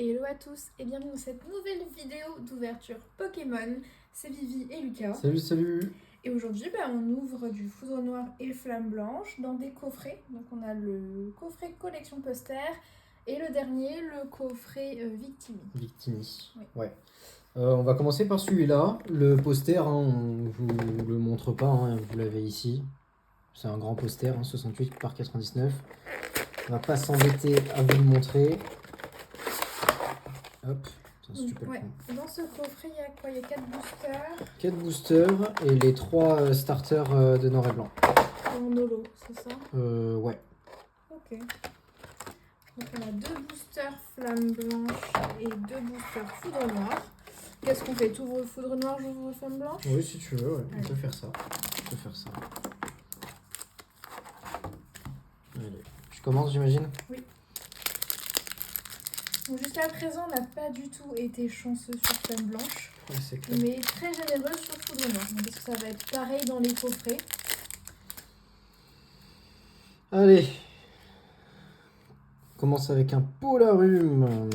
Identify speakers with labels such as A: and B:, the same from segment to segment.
A: Hello à tous et bienvenue dans cette nouvelle vidéo d'ouverture Pokémon. C'est Vivi et Lucas.
B: Salut.
A: Et aujourd'hui on ouvre du Foudre Noir et Flamme Blanche dans des coffrets. Donc on a le coffret collection poster et le dernier, le coffret Victini.
B: Oui.
A: Ouais.
B: On va commencer par celui-là. Le poster, on vous le montre pas, vous l'avez ici. C'est un grand poster, 68 par 99. On va pas s'embêter à vous le montrer. Hop. Si tu peux le prendre.
A: Dans ce coffret, il y a quoi? Il y a 4 boosters.
B: 4 boosters et les 3 starters de noir et blanc.
A: En holo, c'est ça?
B: Ouais.
A: Ok. Donc on a 2 boosters Flamme Blanche et 2 boosters Foudre Noir. Qu'est-ce qu'on fait? T'ouvres Foudre Noir, j'ouvre Flamme Blanche?
B: Oui, si tu veux, ouais. On peut faire ça. Allez. Je commence, j'imagine?
A: Oui. Jusqu'à présent, on n'a pas du tout été chanceux sur Flamme Blanche,
B: ouais, c'est clair.
A: Mais très généreux sur Foudre Noir. Donc, est-ce que ça va être pareil dans les coffrets?
B: Allez. On commence avec un Polarum,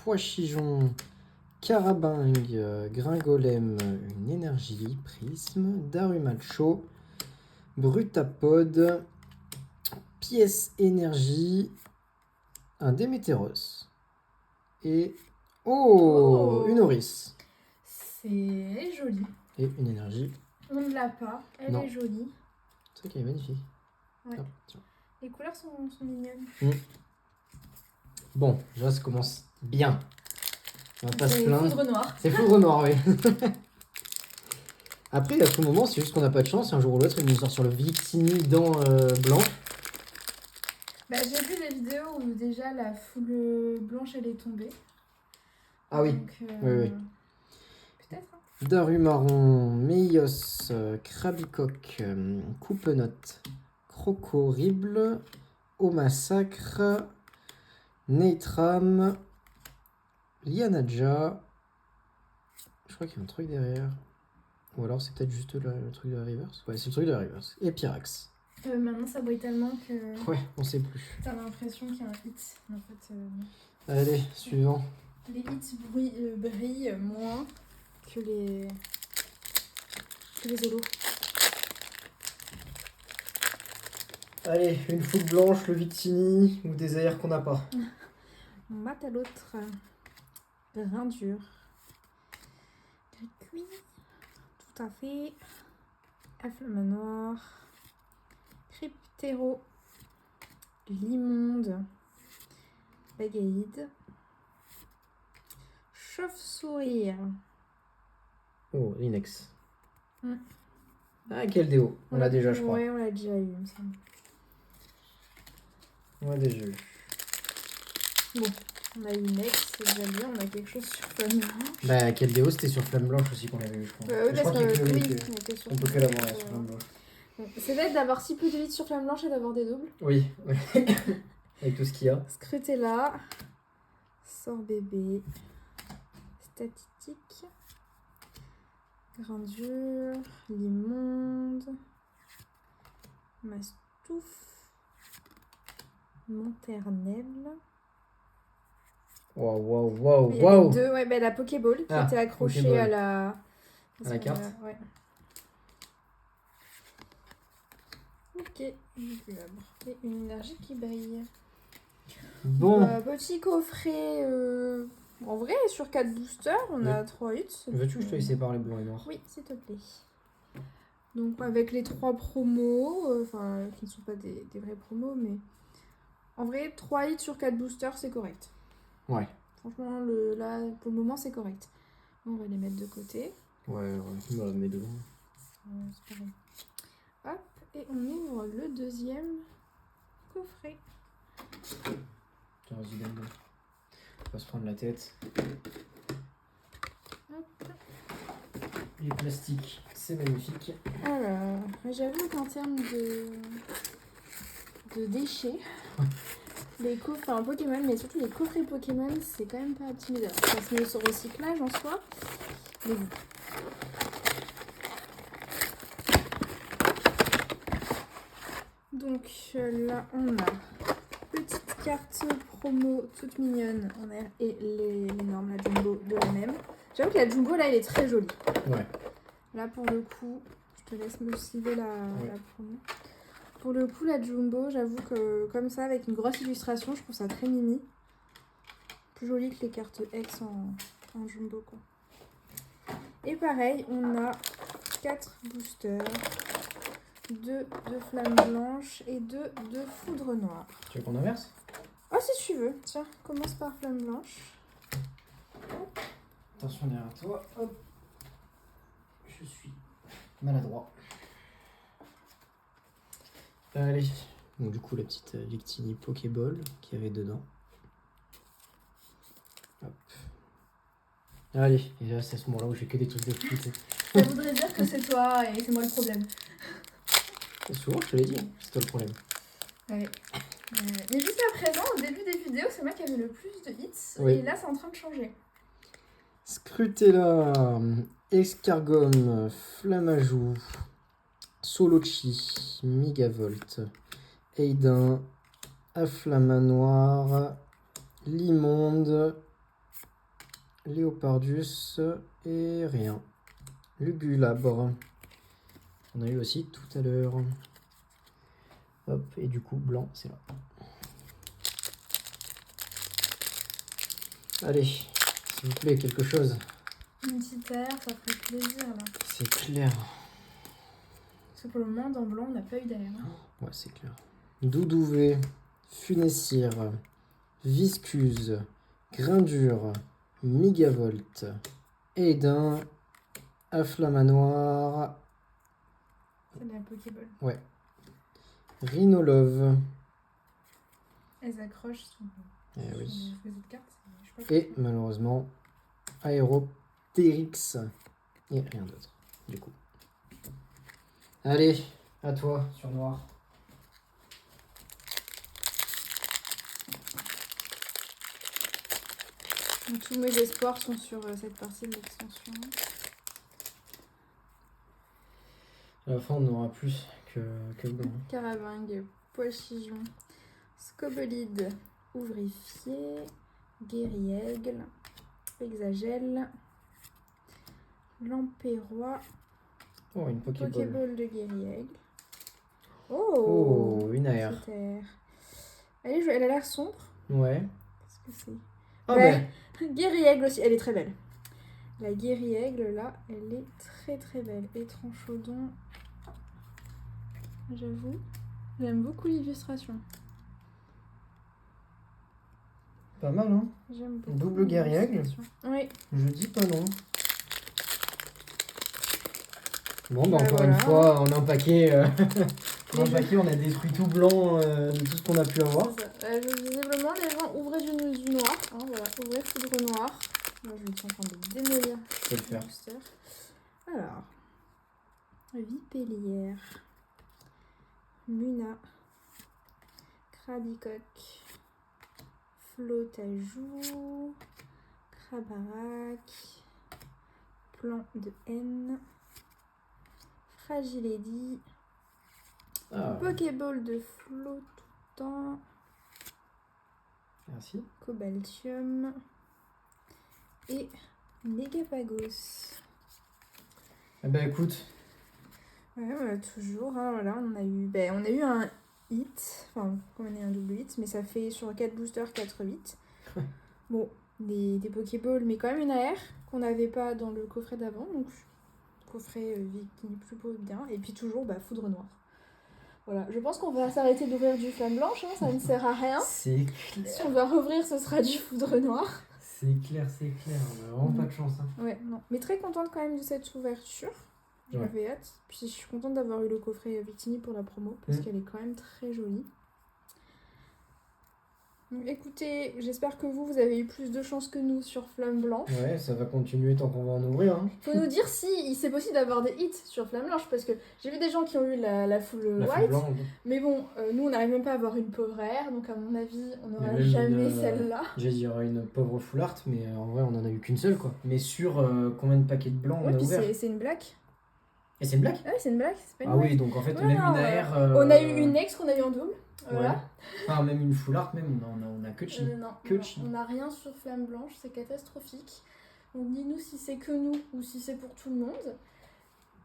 B: Poichijon, Carabingue, Gringolem, une énergie, Prisme, Darumacho, Brutapod, pièce énergie, un Démétéros et une Oris.
A: C'est joli.
B: Et une énergie.
A: On ne l'a pas, elle est jolie.
B: C'est vrai qu'elle est magnifique.
A: Ouais.
B: Ah, tiens.
A: Les couleurs sont mignonnes.
B: Bon, déjà ça commence bien. On va pas se plaindre.
A: C'est Foudre Noir.
B: C'est Foudre Noir, oui. Après, à tout moment, c'est juste qu'on n'a pas de chance. Un jour ou l'autre, il nous sort sur le Victini dans blanc.
A: Bah, j'ai vu des vidéos où déjà la foule blanche elle est tombée.
B: Ah oui.
A: Donc,
B: oui.
A: Peut-être.
B: Darumaron, Meios, Krabicoque, Coupenote, Crocorible, Au Massacre, Neitram, Lianaja. Je crois qu'il y a un truc derrière. Ou alors c'est peut-être juste le truc de la reverse. Ouais, c'est le truc de la reverse. Et Pyrax.
A: Maintenant ça brille tellement que...
B: Ouais, on sait plus.
A: T'as l'impression qu'il y a un hit. En fait,
B: Allez, suivant.
A: Les hits brillent moins que les holos.
B: Allez, une foule blanche, le Victini ou des airs qu'on n'a pas.
A: On mate à l'autre. Grindure. Cuit. Tout à fait. Afflamanoir. Cryptéro. Limonde. Bagaïde. Chauve-sourire.
B: Oh, Linex. Ah, quel déo. On l'a déjà, je crois.
A: Ouais, on l'a déjà eu, il me semble.
B: On l'a déjà eu.
A: Bon, on a Linex, c'est déjà bien, on a quelque chose sur Flamme Blanche.
B: Bah, quel déo, c'était sur Flamme Blanche aussi qu'on avait eu, je crois.
A: Oui,
B: je crois qu'il y a que
A: on
B: peut que l'avoir sur Flamme Blanche.
A: Bon, c'est bête d'avoir si peu de vide sur Flamme Blanche et d'avoir des doubles.
B: Oui, avec tout ce qu'il y a.
A: Scrutella, Sort Bébé, Statistique, Grindure, Limonde, Mastouf, Monternelle.
B: Waouh.
A: Deux, ouais, la Pokéball qui était accrochée
B: Pokéball.
A: à la
B: carte.
A: Ouais. Ok, et une énergie qui brille.
B: Bon.
A: Petit coffret. En vrai, sur 4 boosters, on a 3 hits.
B: Veux-tu que je te laisse par les blancs et noirs?
A: Oui, s'il te plaît. Donc, avec les 3 promos, qui ne sont pas des vrais promos, mais en vrai, 3 hits sur 4 boosters, c'est correct.
B: Ouais.
A: Franchement, là, pour le moment, c'est correct. On va les mettre de côté.
B: Ouais, on va les mettre devant.
A: C'est pareil. Hop, et on ouvre le deuxième coffret.
B: Tiens, vas-y, donne-moi. On va se prendre la tête.
A: Hop.
B: Les plastiques, c'est magnifique.
A: Alors, j'avoue qu'en termes de déchets, les coffrets Pokémon, mais surtout les coffrets Pokémon, c'est quand même pas optimisé. Ça se met sur recyclage en soi, mais bon. Donc là, on a petite carte promo toute mignonne en R et les normes, la jumbo de la même. J'avoue que la jumbo là elle est très jolie.
B: Ouais.
A: Là pour le coup, je te laisse me civer la promo. Pour le coup la jumbo, j'avoue que comme ça avec une grosse illustration, je trouve ça très mimi. Plus joli que les cartes X en jumbo quoi. Et pareil, on a 4 boosters. 2 de flamme blanche et 2 de foudre noire.
B: Tu veux qu'on inverse?
A: Oh si tu veux, tiens, commence par flamme blanche.
B: Attention derrière toi, hop. Je suis maladroit. Allez. Donc du coup la petite Victini Pokéball qu'il y avait dedans. Hop. Allez, et là c'est à ce moment-là où j'ai que des trucs de fruits.
A: Ça voudrait dire que c'est toi et c'est moi le problème.
B: Souvent, je te l'ai dit, c'est toi le problème.
A: Ouais. Mais jusqu'à présent, au début des vidéos, c'est moi qui avais le plus de hits.
B: Oui.
A: Et là, c'est en train de changer.
B: Scrutella, Escargum, Flamajou, Solochi, Megavolt, Aidin, Afflamanoir, Limonde, Léopardus et rien. Lugulabre. On a eu aussi tout à l'heure. Hop, et du coup, blanc, c'est là. Allez, s'il vous plaît, quelque chose.
A: Une petite air, ça ferait plaisir là.
B: C'est clair.
A: Parce que pour le moment, dans blanc, on n'a pas eu d'air. Hein.
B: Ouais, c'est clair. Doudouvé, Funessire, Viscuse, Grindure, Megavolt, Aidin, Afflamanoir.
A: C'est de la Pokéball.
B: Ouais. Rhinolove.
A: Elles accrochent sur
B: Oui.
A: les autres cartes. Je sais pas
B: Et malheureusement, Aéroptérix. Et rien d'autre, du coup. Allez, à toi, sur noir.
A: Donc, tous mes espoirs sont sur cette partie de l'extension.
B: À la fin, on aura plus que blanc.
A: Caravingue, Poichillon, Scobolide, Ouvrifié, Guériaigle, Hexagel, Lampérois,
B: Oh, une Pokéball.
A: Pokéball de Guériaigle. Oh,
B: une AR.
A: Elle a l'air sombre.
B: Ouais.
A: Qu'est-ce que c'est?
B: Ah
A: ouais. Guériaigle aussi, elle est très belle. La Guériaigle là, elle est très très belle. Étranchaudon. J'avoue, j'aime beaucoup l'illustration.
B: Pas mal, hein?
A: J'aime beaucoup.
B: Double Guériaigle.
A: Oui.
B: Je dis pas non. Bon, bah encore
A: voilà.
B: une fois, on a un paquet. On a détruit tout blanc de tout ce qu'on a pu avoir.
A: Visiblement, les gens ouvraient du noir. Hein, voilà, ouvraient foudre noir. Moi, je suis en train de démolir.
B: Je peux le faire.
A: Alors, Vipélière, Muna, Cradicoque, Flotajou, Crabarac, Plan de haine, Fragiledy, Pokéball de Flotoutan,
B: Merci.
A: Cobaltium et Megapagos.
B: Eh ben écoute.
A: Ouais, voilà, toujours. Hein, voilà, on a eu un hit, enfin, on a un double hit, mais ça fait sur 4 boosters 4 hits. Bon, des Pokéballs, mais quand même une AR qu'on n'avait pas dans le coffret d'avant, donc coffret Victini plutôt bien. Et puis toujours foudre noire. Voilà, je pense qu'on va s'arrêter d'ouvrir du flamme blanche, hein, ça ne sert à rien.
B: C'est clair.
A: Si on va rouvrir, ce sera du foudre noire.
B: C'est clair, on a vraiment pas de chance. Hein.
A: Ouais, non. Mais très contente quand même de cette ouverture. J'avais hâte. Puis je suis contente d'avoir eu le coffret Victini pour la promo, parce qu'elle est quand même très jolie. Donc écoutez, j'espère que vous avez eu plus de chance que nous sur Flamme Blanche.
B: Ouais, ça va continuer tant qu'on va en ouvrir. Hein.
A: Faut nous dire si c'est possible d'avoir des hits sur Flamme Blanche, parce que j'ai vu des gens qui ont eu la full white, mais bon, nous on n'arrive même pas à avoir une pauvre rare, donc à mon avis on n'aura jamais celle-là.
B: J'ai dit il y aura une pauvre full art, mais en vrai on en a eu qu'une seule quoi. Mais sur combien de paquets de blancs on a ouvert?
A: C'est une black.
B: Et c'est une black?
A: Ouais, c'est une black, c'est pas une
B: oui, donc en fait on a eu une AR.
A: On a eu une ex qu'on a eu en double. Voilà.
B: Ouais. Enfin, même une full art, même, on a que de chi.
A: Non,
B: Que de
A: non,
B: chi.
A: on n'a rien sur Flamme Blanche, c'est catastrophique. Donc dis-nous si c'est que nous ou si c'est pour tout le monde.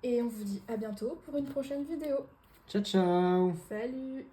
A: Et on vous dit à bientôt pour une prochaine vidéo.
B: Ciao, ciao!
A: Salut!